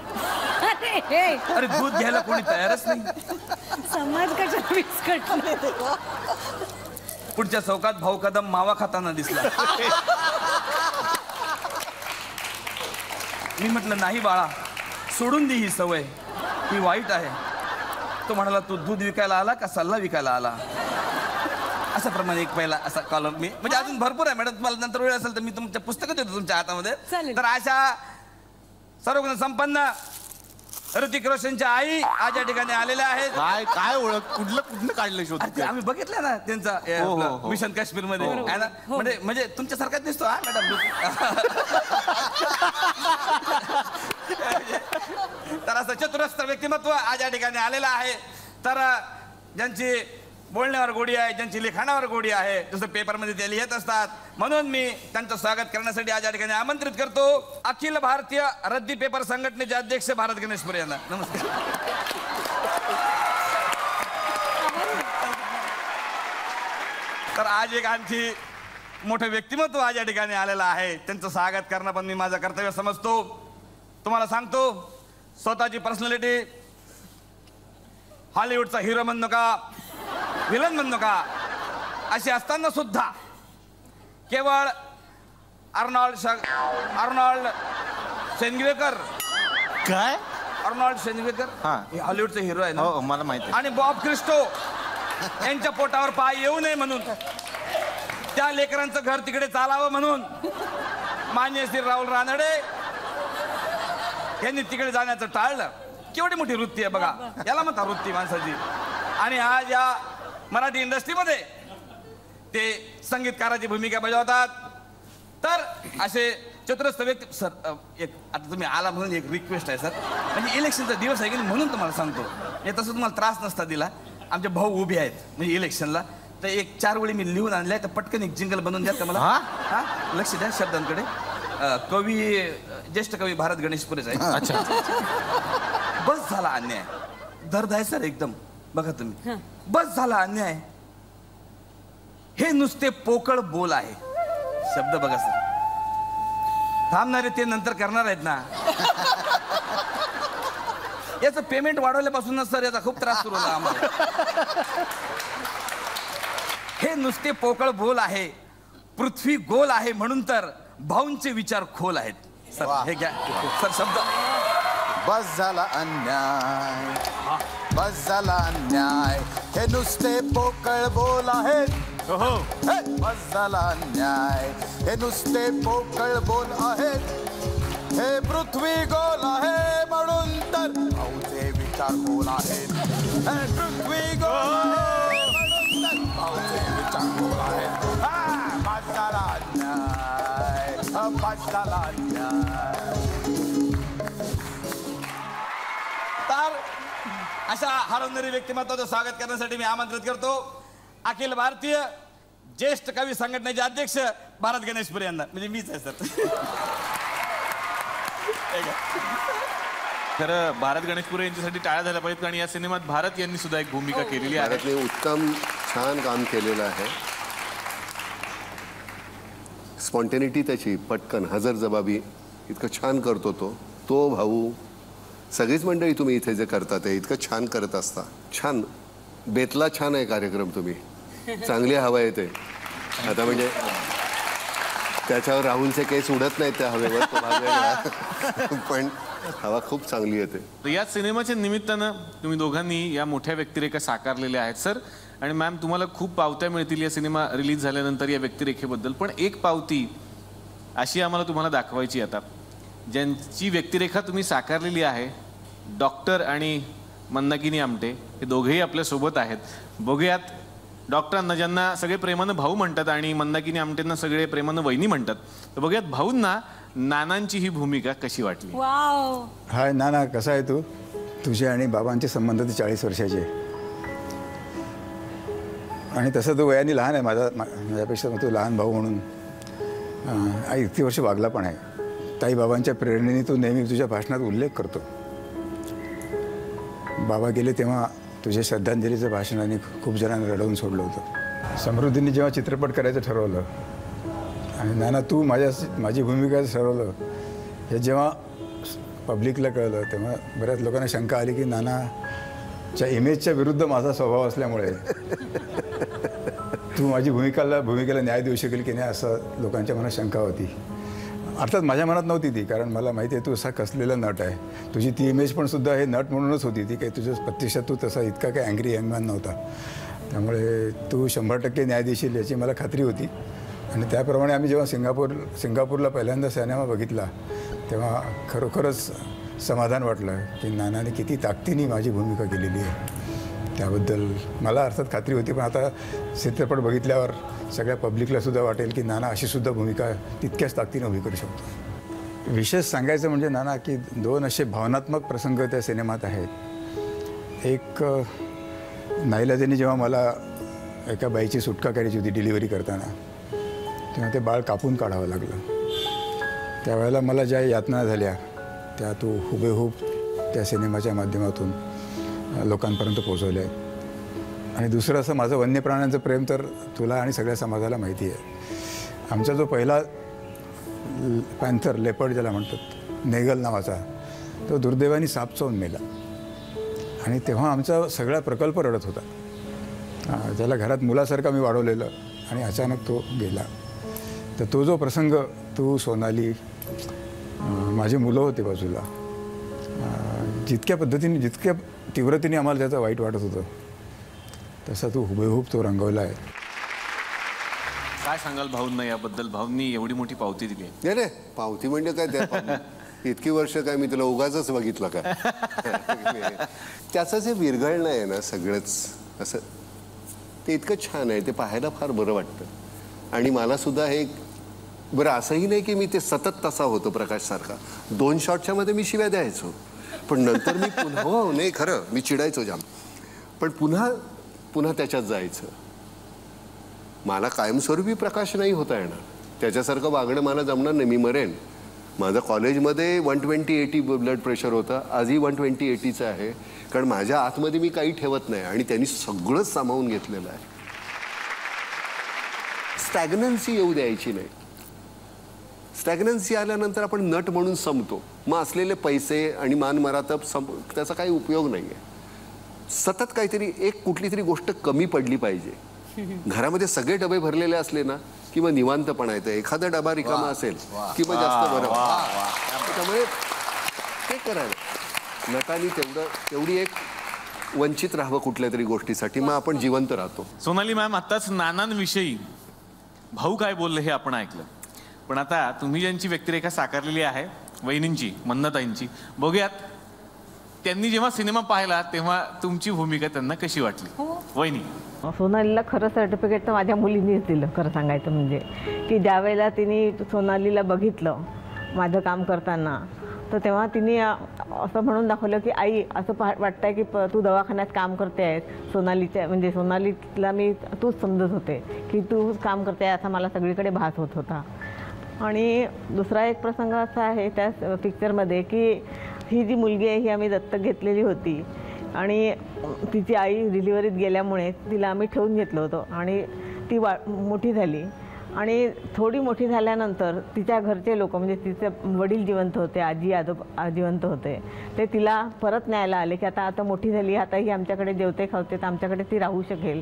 F: अरे दूध घ्यायला कोणी तयारच नाही.
D: समाज कशा विस्कटले.
F: पुढच्या चौकात भाऊ कदम मावा खाताना दिसला. मी म्हटलं नाही बाळा सोडून दे ही सवय ही वाईट आहे. तो म्हणाला तू दूध विकायला आला का सल्ला विकायला आला. अशा प्रमाणे एक पहिला असा कॉलम मी म्हणजे अजून भरपूर आहे मॅडम. तुम्हाला नंतर वेळ असेल तर मी तुमच्या पुस्तकं देतो तुमच्या हातामध्ये. तर अशा सर्वगुण संपन्न ऋतिक रोशनच्या आई आज या ठिकाणी आलेल्या आहेत.
B: काय ओळख कुठलं काढलं शोध?
F: आम्ही बघितलं ना त्यांचा मिशन काश्मीर मध्ये आहे ना. म्हणजे तुमच्यासारखाच दिसतो हा मॅडम. तर असं चतुरस्त्र व्यक्तिमत्व आज या ठिकाणी आलेलं आहे. तर ज्यांची बोलण्यावर गोडी आहे ज्यांची लिखाणावर गोडी आहे जसं पेपरमध्ये ते लिहित असतात म्हणून मी त्यांचं स्वागत करण्यासाठी आज या ठिकाणी आमंत्रित करतो अखिल भारतीय रद्दी पेपर संघटनेचे अध्यक्ष भारत गणेशपुरे यांना. नमस्कार. तर आज एक आणखी मोठं व्यक्तिमत्व आज या ठिकाणी आलेलं आहे. त्यांचं स्वागत करणं पण मी माझं कर्तव्य समजतो. तुम्हाला सांगतो स्वतःची पर्सनॅलिटी हॉलिवूडचा हिरो म्हणू नका विलन म्हणू नका अशी असताना सुद्धा केवळ अर्नॉल्ड शेनगवेकर
B: काय
F: अर्नॉल्ड शेनगवेकर हे हॉलिवूडचा हिरो आहे ना.
B: हो मला माहिती.
F: आणि बॉब क्रिस्टो यांच्या पोटावर पाय येऊ नये म्हणून त्या लेकरांचं घर तिकडे चालावं म्हणून मान्य श्री राहुल रानडे यांनी तिकडे जाण्याचं टाळलं. केवढी मोठी वृत्ती आहे बघा. याला म्हणता वृत्ती माणसाची. आणि आज या मराठी इंडस्ट्रीमध्ये ते संगीतकाराची भूमिका बजावतात. तर असे चतुरस्थ व्यक्ती. सर एक आता तुम्ही आला म्हणून एक रिक्वेस्ट आहे सर. म्हणजे इलेक्शनचा दिवस आहे की म्हणून तुम्हाला सांगतो. हे तसं तुम्हाला त्रास नसता दिला. आमचे भाऊ उभे आहेत म्हणजे इलेक्शनला. तर एक 4 वेळी मी लिहून आणले तर पटकन एक जिंगल बनवून द्या का मला. हा लक्ष द्या शब्दांकडे. ज्येष्ठ कवी भारत गणेशपुरेच आहे.
B: अच्छा.
F: बस झाला अन्याय. दर्द आहे सर एकदम. बघा तुम्ही बस झाला अन्याय. हे नुसते पोकळ बोल आहे. शब्द बघा सर. थांबणारे ते नंतर करणार आहेत ना. याचं पेमेंट वाढवल्यापासूनच सर याचा खूप त्रास सुरू झाला आम्हाला. हे नुसते पोकळ बोल आहे. पृथ्वी गोल आहे म्हणून तर भाऊंचे विचार खोल आहेत. सर हे घ्या सर शब्द
E: बस झाला अन्याय, बस झाला अन्याय, हे नुसते पोकळ बोल आहेत.
B: हो
E: हे बस झाला अन्याय, हे नुसते पोकळ बोल आहेत. हे पृथ्वी गोल आहे म्हणून तर भाऊचे विचार गोल आहेत. हे पृथ्वी गोल आहे म्हणून तर भाऊचे विचार गोल आहेत. बस झाला अन्याय, बस झाला अन्याय.
F: तर अशा हरवणारी व्यक्तिमत्वाचं स्वागत करण्यासाठी मी आमंत्रित करतो अखिल भारतीय ज्येष्ठ कवी संघटनेचे अध्यक्ष भारत गणेशपुरे यांना. म्हणजे मीच आहे सर.
B: तर भारत गणेशपुरे यांच्यासाठी टाळ्या झाल्या पाहिजेत, कारण या सिनेमात भारत यांनी सुद्धा एक भूमिका केलेली आहे.
C: भारतने उत्तम छान काम केलेलं आहे. स्पॉन्टेनिटी त्याची पटकन हजरजबाबी इतकं छान करतो तो भाऊ. सगळीच मंडळी तुम्ही इथे जे करता ते इतकं छान करत असता. छान बेतला छान आहे कार्यक्रम. तुम्ही चांगली हवा येते आता. म्हणजे त्याच्यावर राहुलचे केस उडत नाहीत त्या हवेवर, तो भाग वेगळा. पण हवा खूप चांगली येते.
B: तर या सिनेमाच्या निमित्तानं तुम्ही दोघांनी या मोठ्या व्यक्तिरेखा साकारलेल्या आहेत सर. आणि मॅम तुम्हाला खूप पावत्या मिळतील या सिनेमा रिलीज झाल्यानंतर या व्यक्तिरेखेबद्दल. पण एक पावती अशी आम्हाला तुम्हाला दाखवायची आता, ज्यांची व्यक्तिरेखा तुम्ही साकारलेली आहे. डॉक्टर आणि मंदाकिनी आमटे हे दोघेही आपल्यासोबत आहेत. बघूयात डॉक्टरांना, ज्यांना सगळे प्रेमानं भाऊ म्हणतात, आणि मंदाकिनी आमटेंना सगळे प्रेमानं वहिनी म्हणतात. तर बघूयात भाऊंना नानांची ही भूमिका कशी वाटली.
A: वाव.
G: हाय नाना, कसा आहे तू? तुझे आणि बाबांचे संबंध ते 40 वर्षाचे, आणि तसं तो वयाने लहान आहे माझ्यापेक्षा. तो लहान भाऊ म्हणून इतकी वर्ष वागला पण आहे. ताई बाबांच्या प्रेरणेने तो नेहमी तुझ्या भाषणात उल्लेख करतो. बाबा गेले तेव्हा तुझ्या श्रद्धांजलीचं भाषणाने खूप जणांना रडवून सोडलं होतं. समृद्धीने जेव्हा चित्रपट करायचं ठरवलं आणि नाना तू माझी भूमिका ठरवलं, हे जेव्हा पब्लिकला कळलं तेव्हा बऱ्याच लोकांना शंका आली की नानाच्या इमेजच्या विरुद्ध माझा स्वभाव असल्यामुळे तू माझी भूमिकेला न्याय देऊ शकेल की नाही, असं लोकांच्या मनात शंका होती. अर्थात माझ्या मनात नव्हती ती, कारण मला माहिती आहे तू असा कसलेला नट आहे. तुझी ती इमेज पण सुद्धा हे नट म्हणूनच होती ती, काही तुझं प्रत्यक्षात तू तसा इतका काही अँग्री यंगमॅन नव्हता. त्यामुळे तू 100% न्याय देशील याची मला खात्री होती. आणि त्याप्रमाणे आम्ही जेव्हा सिंगापूरला पहिल्यांदा सिनेमा बघितला तेव्हा खरोखरच समाधान वाटलं की नानाने किती ताकदीने माझी भूमिका केलेली आहे. त्याबद्दल मला अर्थात खात्री होती, पण आता चित्रपट बघितल्यावर सगळ्या पब्लिकला सुद्धा वाटेल की नाना अशी सुद्धा भूमिका तितक्याच ताकदीने उभी करू शकतो. विशेष सांगायचं म्हणजे नाना की 2 असे भावनात्मक प्रसंग त्या सिनेमात आहेत. एक नाईलाजाने जेव्हा मला एका बाईची सुटका करायची होती डिलिव्हरी करताना, तेव्हा ते बाळ कापून काढावं लागलं. त्यावेळेला मला ज्या यातना झाल्या त्या तू हुबेहूब त्या सिनेमाच्या माध्यमातून लोकांपर्यंत पोचवले आहेत. आणि दुसरं असं माझं वन्यप्राण्यांचं प्रेम तर तुला आणि सगळ्या समाजाला माहिती आहे. आमचा जो पहिला पॅन्थर लेपर्ड ज्याला म्हणतात, नेगल नावाचा, तो दुर्दैवाने साप चावून मेला. आणि तेव्हा आमचा सगळा प्रकल्प रडत होता. त्याला घरात मुलासारखा मी वाढवलेलं आणि अचानक तो गेला. तर तो जो प्रसंग, तू सोनाली, माझी मुलं होते बाजूला, जितक्या तीव्रतेने आम्हाला त्याचं वाईट वाटत होतं तसा तू हुबेहूब तो रंगवला आहे.
B: काय सांगाल भाऊंना याबद्दल? भाऊंनी एवढी मोठी पावती दिली आहे.
C: नाही पावती म्हणजे काय, त्या इतकी वर्ष काय मी तुला उगाचच बघितलं का? त्याचं जे विरघळणं आहे ना सगळंच असं, ते इतकं छान आहे. ते पाहायला फार बरं वाटतं. आणि मला सुद्धा हे बरं असंही नाही की मी ते सतत तसा होतो प्रकाशसारखा. 2 शॉटच्या मध्ये मी शिव्या द्यायचो, पण नंतर मी पुन्हा हो नाही खरं मी चिडायचो जाम, पण पुन्हा त्याच्यात जायचं. मला कायमस्वरूपी प्रकाश नाही होता येणार. त्याच्यासारखं वागणं मला जमणार नाही. मी मरेन. माझं कॉलेजमध्ये 120/80 ब्लड प्रेशर होतं. आजही 120/80चं आहे, कारण माझ्या आतमध्ये मी काही ठेवत नाही आणि त्यांनी सगळंच सामावून घेतलेलं आहे. स्टॅग्नन्सी येऊ द्यायची नाही. स्टॅग्नन्सी आल्यानंतर आपण नट म्हणून संपतो. मग असलेले पैसे आणि मानमरातब त्याचा काही उपयोग नाही आहे. सतत काहीतरी एक कुठली तरी गोष्ट कमी पडली पाहिजे. घरामध्ये सगळे डबे भरलेले असले ना किंवा निवांतपणा येतं. एखादा डबा रिकामा असेल किंवा जास्त बरं. त्यामुळे ते करायला नटाने तेवढी एक वंचित राहावं कुठल्या तरी गोष्टीसाठी, मग आपण जिवंत राहतो.
B: सोनाली मॅम, आत्ताच नानांविषयी भाऊ काय बोलले हे आपण ऐकलं, पण आता तुम्ही ज्यांची व्यक्तिरेखा साकारलेली आहे वहिनींची, मंदाताईंची, बघूयात त्यांनी जेव्हा सिनेमा पाहिला तेव्हा तुमची भूमिका त्यांना कशी वाटली. वहिनी.
H: सोनालीला खरं सर्टिफिकेट तर माझ्या मुलींनीच दिलं. खरं सांगायचं म्हणजे की ज्यावेळेला तिने सोनालीला बघितलं माझं काम करताना, तर तेव्हा तिने असं म्हणून दाखवलं की आई असं वाटतंय की तू दवाखान्यात काम करते आहेस. सोनालीच्या म्हणजे सोनालीला मी तूच समजत होते की तू काम करते आहे असा मला सगळीकडे भास होत होता. आणि दुसरा एक प्रसंग असा आहे त्या पिक्चरमध्ये की ही जी मुलगी आहे ही आम्ही दत्तक घेतलेली होती आणि तिची आई डिलिव्हरीत गेल्यामुळे तिला आम्ही ठेवून घेतलं होतं आणि ती मोठी झाली. आणि थोडी मोठी झाल्यानंतर तिच्या घरचे लोक म्हणजे तिचे वडील जिवंत होते, आजी जिवंत होते, ते तिला परत न्यायला आले की आता मोठी झाली, आता ही आमच्याकडे जेवते खावते तर आमच्याकडे ती राहू शकेल.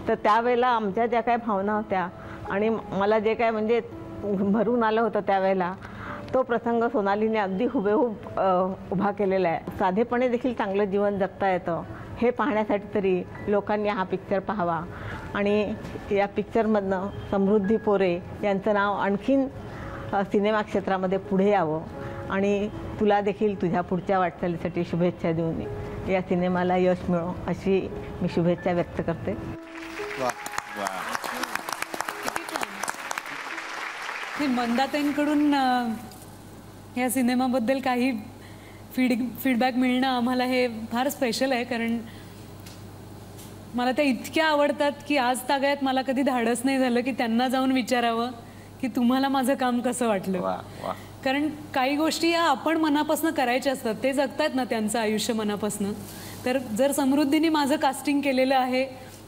H: तर त्यावेळेला आमच्या ज्या काय भावना होत्या आणि मला जे काय म्हणजे भरून आलं होतं त्यावेळेला, तो प्रसंग सोनालीने अगदी हुबेहूब उभा केलेला आहे. साधेपणे देखील चांगलं जीवन जगता येतं हे पाहण्यासाठी तरी लोकांनी हा पिक्चर पाहावा. आणि या पिक्चरमधनं समृद्धी पोरे यांचं नाव आणखीन सिनेमा क्षेत्रामध्ये पुढे यावं आणि तुला देखील तुझ्या पुढच्या वाटचालीसाठी शुभेच्छा देऊन या सिनेमाला यश मिळो अशी मी शुभेच्छा व्यक्त करते.
D: मंदाताईंकडून या सिनेमाबद्दल काही फीडबॅक मिळणं आम्हाला हे फार स्पेशल आहे, कारण मला त्या इतक्या आवडतात की आज तागायत मला कधी धाडस नाही झालं की त्यांना जाऊन विचारावं की तुम्हाला माझं काम कसं वाटलं. कारण काही गोष्टी या आपण मनापासून करायच्या असतात, ते जगतात ना त्यांचं आयुष्य मनापासून. तर जर समृद्धीने माझं कास्टिंग केलेलं आहे,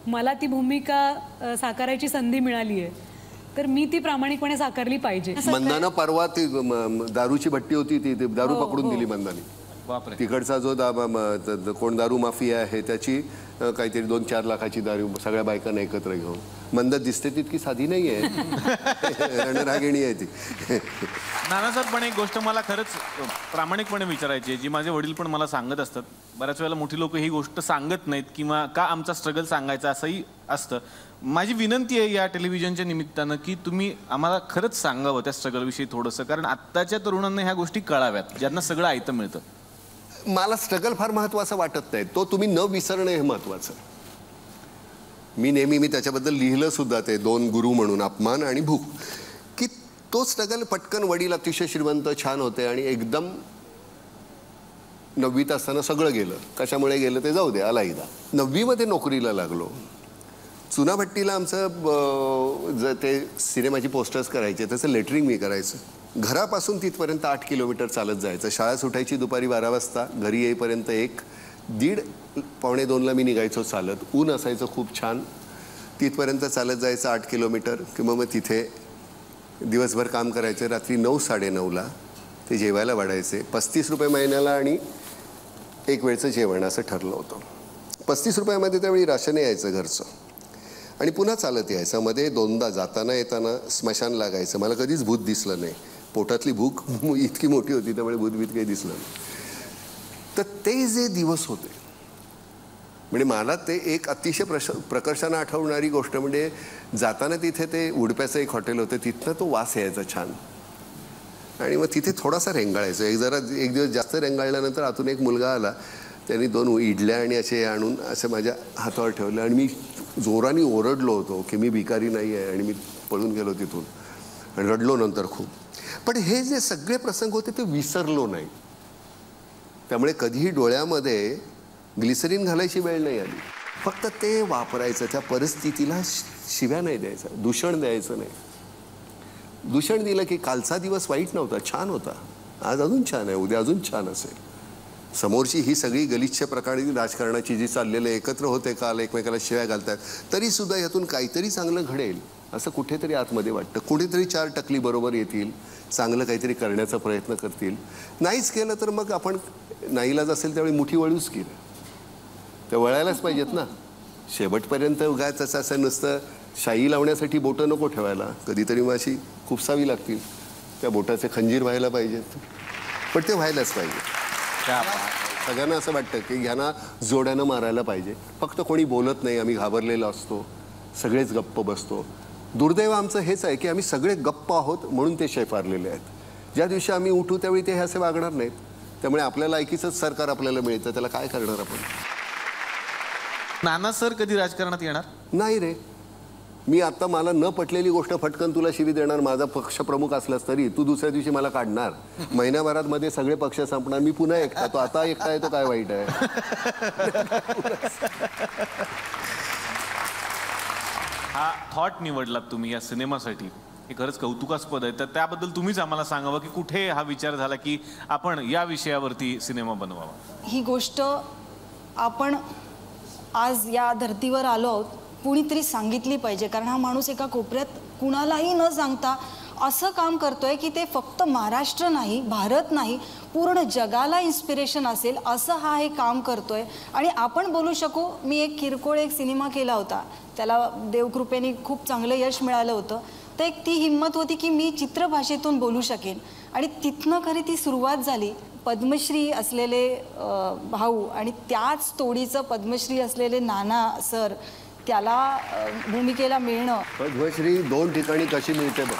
D: मला ती भूमिका साकारायची संधी मिळाली आहे, तर मी ती प्रामाणिकपणे साकारली पाहिजे.
C: मंदानं परवा ती दारूची भट्टी होती, ती दारू पकडून दिली मंदाने. तिकडचा जो कोण दारू माफिया आहे त्याची काहीतरी 2-4 लाखाची दारू सगळ्या बायकांना एकत्र घेऊन. मंद दिसते तितकी साधी नाही आहे, रणरागिणी आहे ती.
B: नाना सर, पण एक गोष्ट मला खरंच प्रामाणिकपणे विचारायची आहे, जी माझे वडील पण मला सांगत असतात. बऱ्याच वेळेला मोठी लोक ही गोष्ट सांगत नाहीत किंवा का आमचा स्ट्रगल सांगायचा असंही असतं. माझी विनंती आहे या टेलिव्हिजनच्या निमित्तानं की तुम्ही आम्हाला खरंच सांगावं त्या स्ट्रगलविषयी थोडंसं, कारण आत्ताच्या तरुणांना ह्या गोष्टी कळाव्यात ज्यांना सगळं आयतं मिळतं.
C: मला स्ट्रगल फार महत्त्वाचा वाटत नाही, तो तुम्ही न विसरणं हे महत्त्वाचं. मी त्याच्याबद्दल लिहिलं सुद्धा, ते 2 गुरु म्हणून, अपमान आणि भूक, की तो स्ट्रगल पटकन वडील अतिशय श्रीमंत छान होते आणि एकदम 9वीत असताना सगळं गेलं. कशामुळे गेलं ते जाऊ दे, अलाहिदा. 9वीमध्ये नोकरीला लागलो. चुनाभट्टीला आमचं ते सिनेमाची पोस्टर्स करायचे, त्याचं लेटरिंग मी करायचं. घरापासून तिथपर्यंत 8 किलोमीटर चालत जायचं. शाळा सुटायची दुपारी 12 वाजता, घरी येईपर्यंत 1, 1:30, 1:45ला मी निघायचो चालत. ऊन असायचं खूप छान. तिथपर्यंत चालत जायचं 8 किलोमीटर किंवा मग तिथे दिवसभर काम करायचं. रात्री 9, 9:30ला ते जेवायला वाढायचे. 35 रुपये महिन्याला आणि 1 वेळचं जेवण असं ठरलं होतं. 35 रुपयामध्ये त्यावेळी राशन यायचं घरचं आणि पुन्हा चालत यायचं. मध्ये 2दा जाताना येताना स्मशान लागायचं. मला कधीच भूत दिसलं नाही. पोटातली भूक इतकी मोठी होती त्यामुळे भूतभीत काही दिसलं नाही. तर ते जे दिवस होते, म्हणजे मला ते एक अतिशय प्रकर्षानं आठवणारी गोष्ट म्हणजे जाताना तिथे ते उडप्याचं एक हॉटेल होतं, तिथनं तो वास यायचा छान आणि मग तिथे थोडासा रेंगाळायचं. एक दिवस जास्त रेंगाळल्यानंतर आतून एक मुलगा आला. त्यांनी 2 इडल्या आणि असे आणून असं माझ्या हातावर ठेवलं आणि मी जोराने ओरडलो होतो की मी भिकारी नाही आहे आणि मी पळून गेलो तिथून आणि रडलो नंतर खूप. पण हे जे सगळे प्रसंग होते ते विसरलो नाही. त्यामुळे कधीही डोळ्यामध्ये ग्लिसरीन घालायची वेळ नाही आली. फक्त ते वापरायचं, त्या परिस्थितीला शिव्या नाही द्यायचा, दूषण द्यायचं नाही. दूषण दिलं की कालचा दिवस वाईट नव्हता, छान होता, आज अजून छान आहे, उद्या अजून छान असेल. समोरची ही सगळी गलिच्छ प्रकारची राजकारणाची जी चाललेले एकत्र होते, काल एकमेकाला शिव्या घालतात, तरी सुद्धा यातून काहीतरी चांगलं घडेल असं कुठेतरी आतमध्ये वाटतं. कुठेतरी 4 टकली बरोबर येतील, चांगलं काहीतरी करण्याचा प्रयत्न करतील. नाहीच केलं तर मग आपण नाईलाज असेल त्यावेळी मुठी वळूच की, ते वळायलाच पाहिजेत ना शेवटपर्यंत. उगाच असं नुसतं शाई लावण्यासाठी बोटं नको ठेवायला, कधीतरी मग अशी खुपसावी लागतील. त्या बोटाचे खंजीर व्हायला पाहिजेत, पण ते व्हायलाच पाहिजे. सगळ्यांना असं वाटतं की ह्यांना जोड्यानं मारायला पाहिजे. फक्त कोणी बोलत नाही, आम्ही घाबरलेलो असतो, सगळेच गप्प बसतो. दुर्दैव आमचं हेच आहे की आम्ही सगळे गप्प आहोत म्हणून ते शेफारलेले आहेत. ज्या दिवशी आम्ही उठू त्यावेळी ते हे असे वागणार नाहीत. त्यामुळे आपल्या लायकीचंच सरकार आपल्याला मिळतं, त्याला काय करणार आपण.
B: नाना सर कधी राजकारणात येणार
C: नाही रे. मी आता मला न पटलेली गोष्ट फटकन तुला शिवी देणार. माझा पक्ष प्रमुख असलास तरी तू दुसऱ्या दिवशी मला काढणार. महिन्याभरात मध्ये सगळे पक्ष संपणार, मी पुन्हा एकटा. तो आता एकटा आहे तो काय वाईट आहे.
B: हा थॉट निवडलात तुम्ही या सिनेमासाठी, हे खरंच कौतुकास्पद आहे. तर त्याबद्दल तुम्हीच आम्हाला सांगावं की कुठे हा विचार झाला की आपण या विषयावरती सिनेमा बनवावा.
I: ही गोष्ट आपण आज या धर्तीवर आलो आहोत, कुणीतरी सांगितली पाहिजे. कारण हा माणूस एका कोपऱ्यात कुणालाही न सांगता असं काम करतोय की ते फक्त महाराष्ट्र नाही, भारत नाही, पूर्ण जगाला इन्स्पिरेशन असेल असं हा हे काम करतोय. आणि आपण बोलू शकू. मी एक किरकोळ सिनेमा केला होता, त्याला देवकृपेने खूप चांगलं यश मिळालं होतं. तर एक ती हिंमत होती की मी चित्रभाषेतून बोलू शकेन. आणि तिथनं खरी ती सुरुवात झाली. पद्मश्री असलेले भाऊ आणि त्याच तोडीचं पद्मश्री असलेले नाना सर, त्याला भूमिकेला मिळणं.
C: पद्मश्री 2 ठिकाणी कशी मिळते बघ.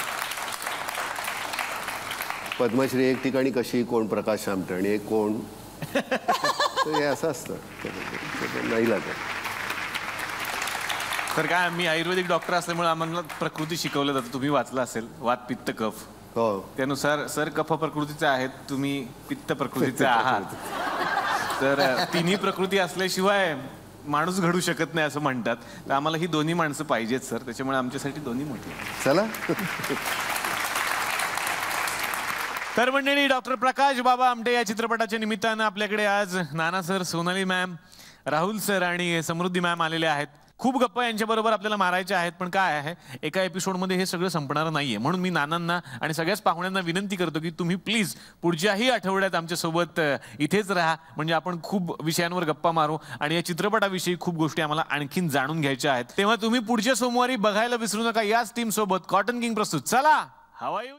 C: पद्मश्री एक ठिकाणी कशी, कोण प्रकाश आमटे आणि एक कोण, हे असं असतं. नाही लागत.
B: तर काय, मी आयुर्वेदिक डॉक्टर असल्यामुळे आम्हाला प्रकृती शिकवलं जातं. तुम्ही वाचलं असेल वात पित्त कफ.
C: हो.
B: त्यानुसार सर कफ प्रकृतीचे आहेत, तुम्ही पित्त प्रकृतीचे आहात. तर तिन्ही प्रकृती असल्याशिवाय माणूस घडू शकत नाही असं म्हणतात. तर आम्हाला ही दोन्ही माणसं पाहिजेत सर, त्याच्यामुळे आमच्यासाठी दोन्ही मोठी.
C: चला.
B: तर मंडळी, डॉक्टर प्रकाश बाबा आमटे या चित्रपटाच्या निमित्तानं आपल्याकडे आज Nana sir, Sonali ma'am, Rahul sir आणि समृद्धी मॅम आलेले आहेत. खूप गप्पा यांच्याबरोबर आपल्याला मारायच्या आहेत. पण काय आहे, एका एपिसोडमध्ये हे सगळं संपणार नाहीये. म्हणून मी नानांना आणि सगळ्याच पाहुण्यांना विनंती करतो की तुम्ही प्लीज पुढच्याही आठवड्यात आमच्यासोबत इथेच राहा. म्हणजे आपण खूप विषयांवर गप्पा मारू आणि या चित्रपटाविषयी खूप गोष्टी आम्हाला आणखीन जाणून घ्यायच्या आहेत. तेव्हा तुम्ही पुढच्या सोमवारी बघायला विसरू नका याच टीम सोबत. कॉटन किंग प्रस्तुत. चला हवा येऊ.